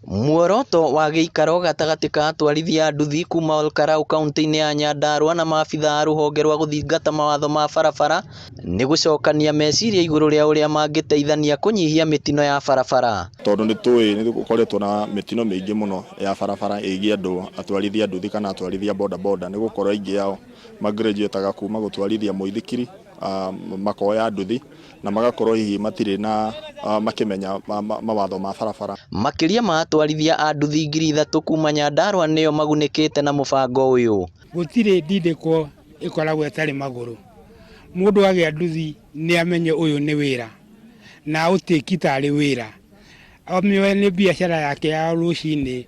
Muoroto wa gĩikaro gatagatĩ ka atwarithia a nduthi kuma Olkalau kaunti-inĩ ya Nyandarua na maabithaa a rũhonge rwa gũthingata mawatho ma barabara nĩ gũcokania meciria igũrũ rĩa ũrĩa mangĩteithania kũnyihia mĩtino ya barabara. Tondũ nĩ gũkoretwo na mĩtino mĩingĩ mũno ya barabara ĩgiĩ andũ atwarithia a nduthi kana atwarithia boda nĩ gũkorwo aingĩ yao magraduataga kuma gũtwarithia mũithikiri makoya nduthi na magakorwo hihi matirĩ na makĩmenya mawatho ma barabara. Makĩria ma atwarithia a nduthi 3,000 kuma Nyandarua nĩo magunĩkĩte na mũbango ũyũ. Gũtirĩ ndindĩko ĩkoragwo ĩtarĩ magũrũ. Mũndũ agĩa nduthi nĩ amenye ũyũ nĩ wĩra na ũtĩki tarĩ wĩra. Amĩoe nĩ biacara yake ya rũcinĩ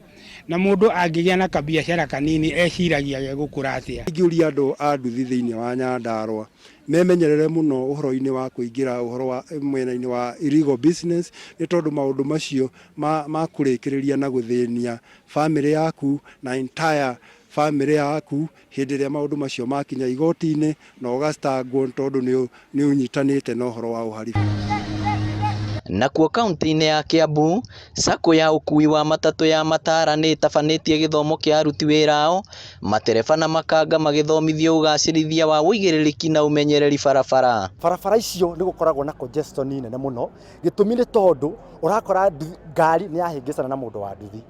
na mũndũ angĩgĩa na kabiacara kanini eciragia gũkũra atĩa. Ingĩũria andũ a nduthi thĩinĩ wa Nyandarua memenyerere mũno ũhoro-inĩ wa kũingĩra ũhoro wa mwena-inĩ wa illegal business, nĩ tondũ maũndũ macio makũrĩkĩrĩria na gũthĩnia family yaku na entire family yaku hĩndĩ ĩrĩa maũndũ macio makinya igoti-inĩ na ũgacitangwo tondũ nĩ ũnyitanĩte na ũhoro wa ũhalifu. Nakuo kaunti-inĩ ya Kiambu, SACCO ya ũkui wa matatũ ya Matara nĩ ĩtabanĩtie gĩthomo kĩa aruti wĩra ao, matereba na makanga magĩthomithio ũgacĩrithia wa ũigĩrĩrĩki na ũmenyereri barabara. Barabara icio nĩ gũkoragwo na congestion nene mũno, gĩtũmi nĩ tondũ ũrakora ngari nĩ yahĩngĩcana na mũndũ wa nduthi.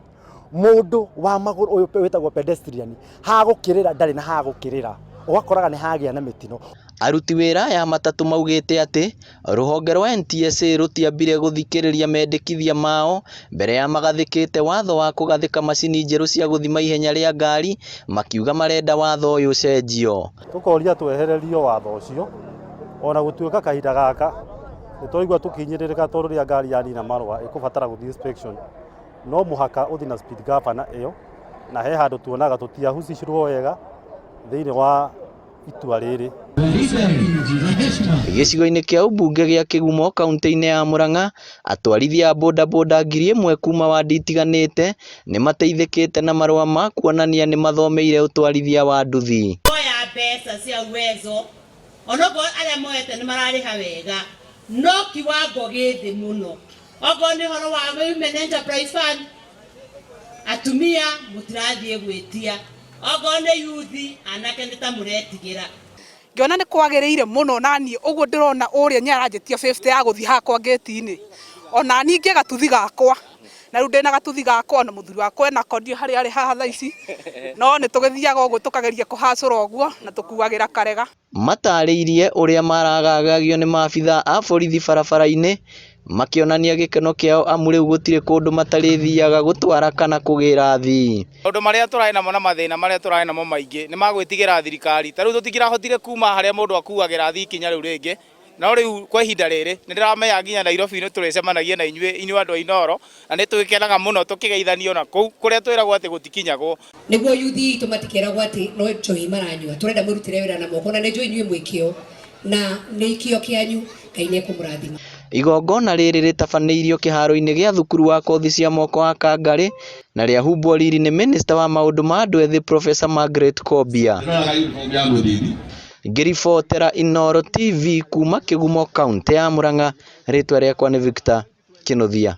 Mũndũ wa magũrũ ũyũ wĩtagwo pedestrian hagũkĩrĩra ndarĩ na hagũkĩrĩra, ũgakoraga nĩ hagĩa na mĩtino. Aruti wĩra ya matatũ maugĩte atĩ rũhonge rwa NTSA rũtiambire gũthikĩrĩria mendekithia mao mbere ya magathĩkĩte watho wa kũgathĩka macini njerũ cia gũthima ihenya rĩa ngari, makiuga marenda watho ũyũ ũcenjio. Tũkoria twehererio watho ũcio, ona gũtuĩka kahinda gaka nĩ twaigua tũkinyĩrĩrĩka tondũ rĩrĩa ngari yanina marũa ĩkũbatara gũthiĩ inspection, no mũhaka ũthiĩ na speed governor ĩyo, na he handũ tuonaga tũtiahucicirwo wega thĩinĩ wa itua rĩrĩ. Gĩcigo-inĩ kĩa ũmbunge gĩa Kĩgumo kaunti-inĩ ya Murang'a, atwarithia a bodaboda 1,000 kuma wadi itiganĩte nĩ mateithĩkĩte na marũa ma kuonania nĩ mathomeire ũtwarithia wa nduthi. Oya mbeca cia uwezo onokorwo arĩa moete nĩ mararĩha wega, no kiwango gĩthĩ mũno. Okorwo nĩ ũhoro wa Women Enterprise Fund, atumia mũtirathiĩ gwĩtia. Okorwo nĩ yuthi anake nĩ ta mũretigĩra. Ngĩona nĩ kwagĩrĩire mũno naniĩ ũguo ndĩrona ũrĩa nĩaranjĩtia 50 ya gũthiĩ hakwa ngĩti-inĩ. Ona ningĩ gatuthi gakwa. Na rĩu ndĩna gatuthi gakwa na mũthuri wakwa ena kondio harĩa arĩ haha thaa ici. No nĩ tũgĩthiaga ũguo tũkageria kũhacũra ũguo na tũkuagĩra karega. Matarĩirie ũrĩa maragagagio nĩ maabithaa a borithi barabara-inĩ, makĩonania gĩkeno kĩao amu rĩu gũtirĩ kũndũ matarĩthiaga gũtwara kana kũgĩra athii. Maũndũ marĩa tũrarĩ namo na mathĩna marĩa tũrarĩ namo maingĩ nĩ magwĩtigĩra thirikari. Ta rĩu tũtingĩrahotire kuma harĩa mũndũ akuagĩra athii kinya rĩu rĩngĩ. No rĩu kwa ihinda rĩrĩ nĩ ndĩramenya nginya Nairobi nĩ tũrĩcemanagia na inyuĩ andũ a Inooro, na nĩ tũgĩkenaga mũno tũkĩgeithanio na kũu kũrĩa twĩragwo atĩ gũtikinyagwo. Nĩguo yuthi itũ matikĩragwo atĩ no njohi maranyua, tũrenda mũrutĩre wĩra na moko na nĩ njũĩ inyuĩ mwĩkĩo na nĩ ikĩo kĩanyu, Ngai nĩ ekũmũrathima. Igongona rĩrĩ rĩtabanĩirio kĩharo-inĩ gĩa thukuru wa kothi cia moko wa Kangarĩ na rĩa humbwo riri nĩ Minister wa maũndũ ma andũ ethĩ Professor Margaret Kobia. Ngĩribotera Inooro TV kuma Kĩgumo kaunti ya Murang'a, rĩtwa rĩakwa nĩ Victor Kĩnuthia.